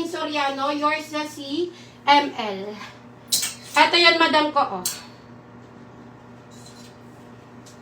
Soriano, yours na si ML. Ito yan, madam ko, oh.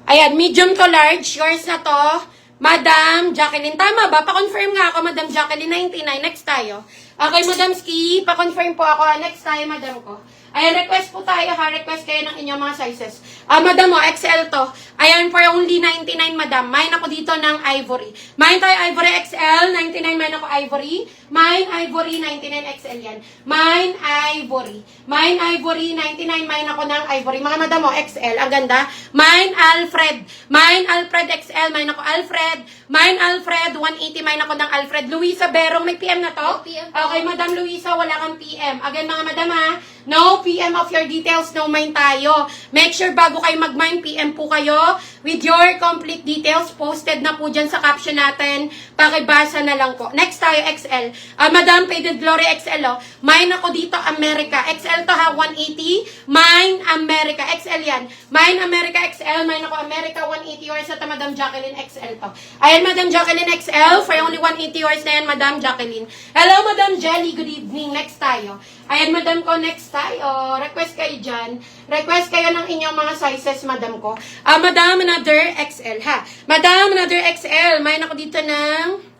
Ayan, medium to large. Yours na to, Madam Jacqueline. Tama ba? Pa-confirm nga ako, Madam Jacqueline. 99. Next tayo. Okay, Madam Ski. Pa-confirm po ako. Next tayo, Madam ko. Ayan, request po tayo ha. Request kayo ng inyong mga sizes. Madam mo, XL to. Ayan, for only 99, Madam. Mine ako dito ng Ivory. Mine tayo Ivory XL. 99, mine ako Ivory. Mine Ivory, 99 XL yan. Mine Ivory. Mine Ivory, 99, mine ako ng Ivory. Mga Madam mo, XL. Ang ganda. Mine Alfred. Mine Alfred XL. Mine ako Alfred. Mine Alfred, 180, mine ako ng Alfred. Luisa Berong, may PM na to? PM. Okay, Madam Luisa, wala kang PM. Again, mga Madam ha, no PM of your details, no mine tayo. Make sure bago kayo mag-mine, PM po kayo with your complete details. Posted na po dyan sa caption natin. Pakibasa na lang po. Next tayo, XL. Madam Faded Glory XL, oh. Mine ako dito, America. XL to ha, 180. Mine America. XL yan. Mine America XL. Mine ako America, 180 yours. At Madam Jacqueline XL to. Ayan, Madam Jacqueline XL. For only 180 yours na yan, Madam Jacqueline. Hello, Madam Jelly. Good evening. Next tayo. Ayan, Madam ko, next tayo. Request kayo dyan. Request kayo ng inyong mga sizes, Madam ko. Madam, another XL, ha? Madam, another XL. Mine ako dito ng...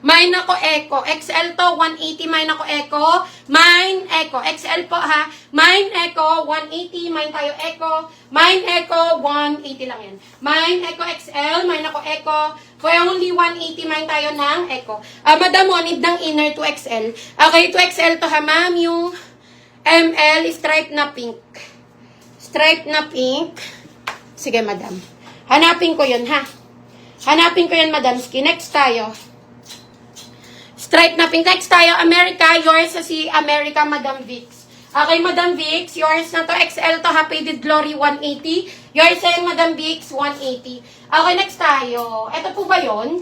Mine ako Eco. XL to, 180. Mine ako Eco. Mine Eco. XL po, ha? Mine Eco, 180. Mine tayo Eco. Mine Eco, 180 lang yan. Mine Eco XL. Mine ako Eco. For only 180, mine tayo ng Eco. Madam mo, need ng inner 2XL. Okay, 2XL to, ha, ma'am? Yung ML, stripe na pink. Stripe na pink. Sige, madam. Hanapin ko yun, ha? Hanapin ko yun, Madam Ski. Next tayo. Stripe na pink. Next tayo, America. Yours sa si America, Madam Vix. Okay, Madam Vix. Yours na to. XL to, ha? Faded Glory, 180. Yours sa Madam Vix, 180. Okay, next tayo. Ito po ba yun?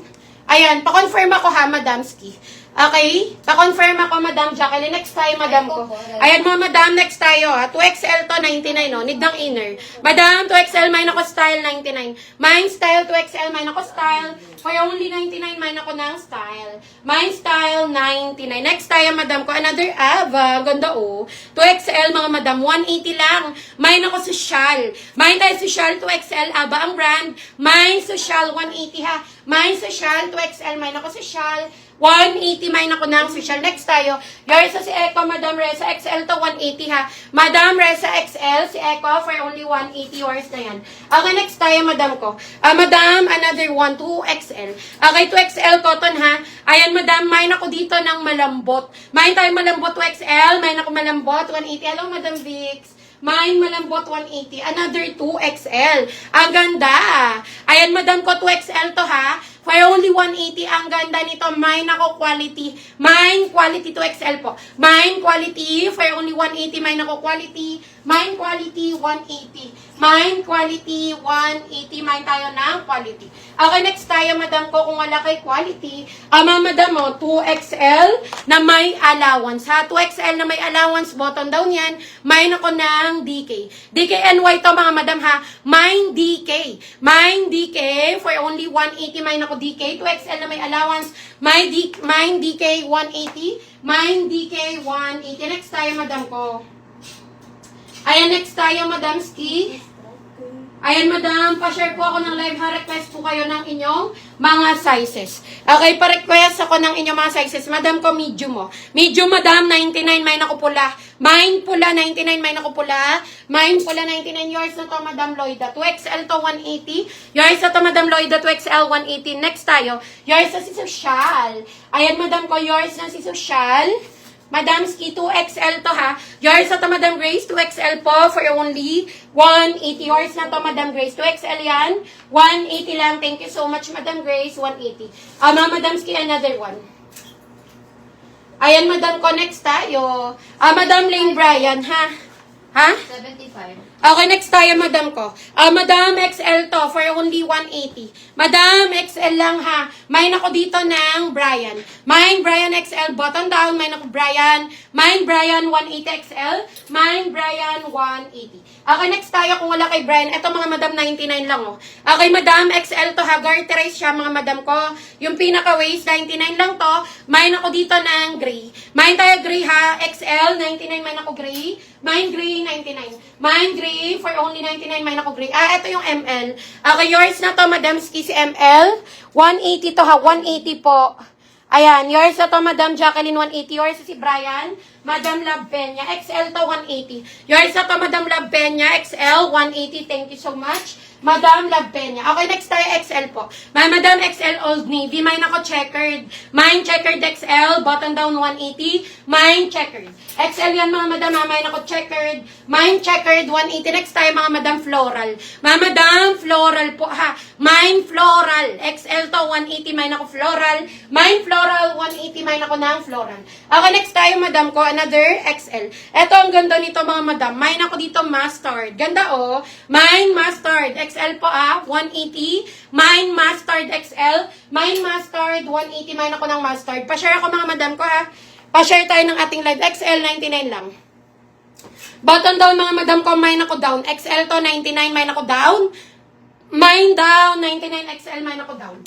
Ayan, pa-confirm ako ha, Madam Ski. Okay? Pa-confirm ako, Madam Jacqueline. Next tayo, Madam ko. Ayan mga Madam, next tayo ha. 2XL to, 99, no? Need ng inner. Madam, 2XL, mine ako style, 99. Mine style, 2XL, mine ako style. For only 99, mine ako ng style. Mine style, 99. Next tayo, Madam ko. Another Ava. Ganda, oh. 2XL, mga Madam. 180 lang. Mine ako social. Mine tayo social, 2XL. Ava ang brand. Mine social, 180 ha. Mine social, 2XL. Mine ako social. 180, mine ako ng social. Next tayo. Yours sa si Eco, Madam Reza. XL to 180 ha. Madam Reza XL, si Eco for only 180 yours na yan. Okay, next tayo, Madam ko. Madam, another 1, 2XL. Okay, 2XL cotton ha. Ayan, Madam, mine ako dito ng malambot. Mine tayo malambot 2XL. Mine ako malambot 180. Hello, Madam Vix. Mine malambot 180. Another 2XL. Ang ganda. Ayan, Madam ko, 2XL to ha. For only 180, ang ganda nito. Mine ako quality. Mine quality 2XL po. Mine quality, for only 180. Mine ako quality. Mine quality 180. Mine quality 180. Mine tayo ng quality. Okay, next tayo, Madam ko, kung wala kay quality. Madam mo, 2XL na may allowance. Ha? 2XL na may allowance. Button down yan. Mine ako ng DK. DKNY to, mga Madam ha. Mine DK. Mine DK for only 180. Mine ako DK. 2XL na may allowance. Mine DK 180. Mine DK 180. Next tayo, Madam ko. Ayan, next tayo, Madam Ski. Ayan, Madam, pa-share po ako ng live ha. Request po kayo ng inyong mga sizes. Okay, pa-request ako ng inyong mga sizes. Madam ko, medium mo. Medium, Madam, 99, mine ako pula. Mine pula, 99, mine ako pula. Mine pula, 99, yours na to, Madam Loida. 2XL to, 180. Yours na to, Madam Loida, 2XL, 180. Next tayo, yours na si Social. Ayan, Madam ko, yours na si Social. Madam Ski, 2XL to ha. Yours na to, Madam Grace. 2XL po for only 180. Yours na to, Madam Grace. 2XL yan. 180 lang. Thank you so much, Madam Grace. 180. Madam Ski, another one. Ayan, Madam ko. Next tayo. Madam Lane Bryan, ha. Ha? 75. Okay, next tayo, madam ko. Madam, XL to for only 180. Madam, XL lang ha. Main ako dito ng Brian. Main Brian XL, button down. Main ako Brian. Main Brian 180 XL. Main Brian 180. Okay, next tayo kung wala kay Brian. Ito mga madam, 99 lang oh. Okay, madam, XL to ha. Garterize siya mga madam ko. Yung pinaka-waist, 99 lang to. Main ako dito ng gray. Main tayo gray ha. XL, 99. Main ako gray. Main gray, 99. Main gray for only 99. Main ako gray. Ito yung ML. Okay, yours na to, Madam Ski, si ML. 180 to ha. 180 po. Ayan, yours na to, Madam Jacqueline, 180. Yours si Brian. Madam Love Peña. XL to, 180. Yours na to, Madam Love Peña. XL, 180. Thank you so much. Madam Love Peña. Okay, next tayo, XL po. Madam XL Old Navy. Mine ako checkered. Mine checkered XL. Button down 180. Mine checkered. XL yan mga madam. Mine ako checkered. Mine checkered 180. Next tayo mga madam floral. Madam floral po ha. Mine floral. XL to 180. Mine ako floral. Mine floral 180. Mine ako ng floral. Okay, next tayo madam ko. Another XL. Ito ang ganda nito mga madam. Mine ako dito mustard. Ganda oh. Mine mustard. XL po 180. Mine mustard XL. Mine mustard 180. Mine ako ng mustard. Pa-share ako mga madam ko ha. Pa-share tayo ng ating live. XL 99 lang. Button down mga madam ko. Mine ako down. XL to 99. Mine ako down. Mine down 99. XL. Mine ako down.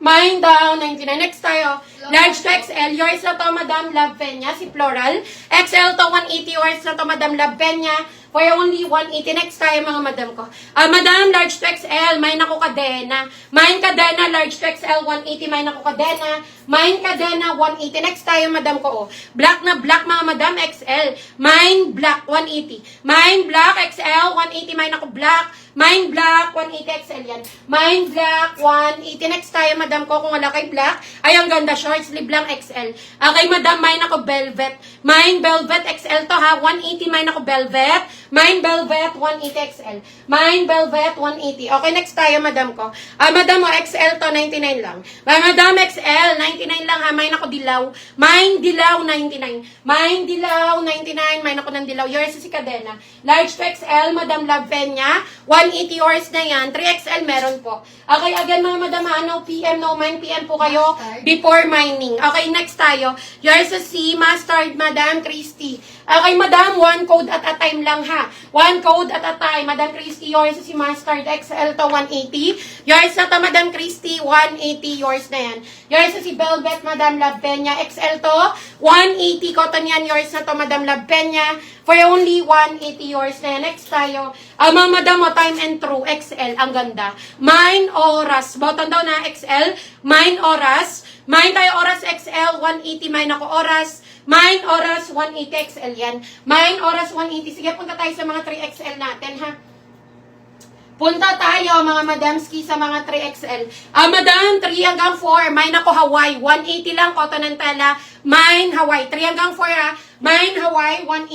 Mine down 99. Next tayo. Large to XL. Yours na to Madam Love Peña. Si Floral. XL to 180. Yours na to Madam Love Peña. For only 180. Next tayo mga madam ko. Madam, large to XL. Mine ako kadena. Mine kadena, large to XL, 180. Mine ako kadena. Mine kadena, 180. Next tayo madam ko. Oh. Black na black mga madam, XL. Mine black, 180. Mine black, XL, 180. Mine ako black. Mine black, 180 XL yan. Mine black, 180. Next tayo madam ko. Kung wala kay black, ay ang ganda. Short sleeve lang, XL. Okay madam, mine ako velvet. Mine velvet, XL to ha. 180. Mine ako velvet. Mine velvet, 180 XL. Mine velvet, 180. Okay, next tayo, madam ko. Madam mo, XL to, 99 lang. Madam, XL, 99 lang ha. Mine ako dilaw. Mine dilaw, 99. Mine dilaw, 99. Mine ako ng dilaw. Yours si Cadena. Large to XL, Madam Love Peña. 180 yours na yan. 3XL meron po. Okay, again mga madam ha. No PM, no mine PM po kayo before mining. Okay, next tayo. Yours si Mustard, Madam Christy. Okay, madam, one code at a time lang ha. One code at a time. Madam Christy, yours si Mustard XL to 180. Yours na to, Madam Christy, 180. Yours na yan. Yours si Velvet, Madam Love Peña. XL to 180. Cotton yan. Yours na to, Madam Love Peña. For only 180. Yours na yan. Next tayo. Mga madam mo, time and true. XL. Ang ganda. Mine oras. Button daw na XL. Mine oras. Mine tayo oras XL. 180. Mine ako oras. Mine oras 180 XL yan. Mine oras 180. Sige, punta tayo sa mga 3XL natin ha. Punta tayo mga madamski sa mga 3XL. Madam, 3 hanggang 4. Mine ako Hawaii. 180 lang, cotton and tela. Mine Hawaii. 3 hanggang 4 ha. Mine Hawaii, 180.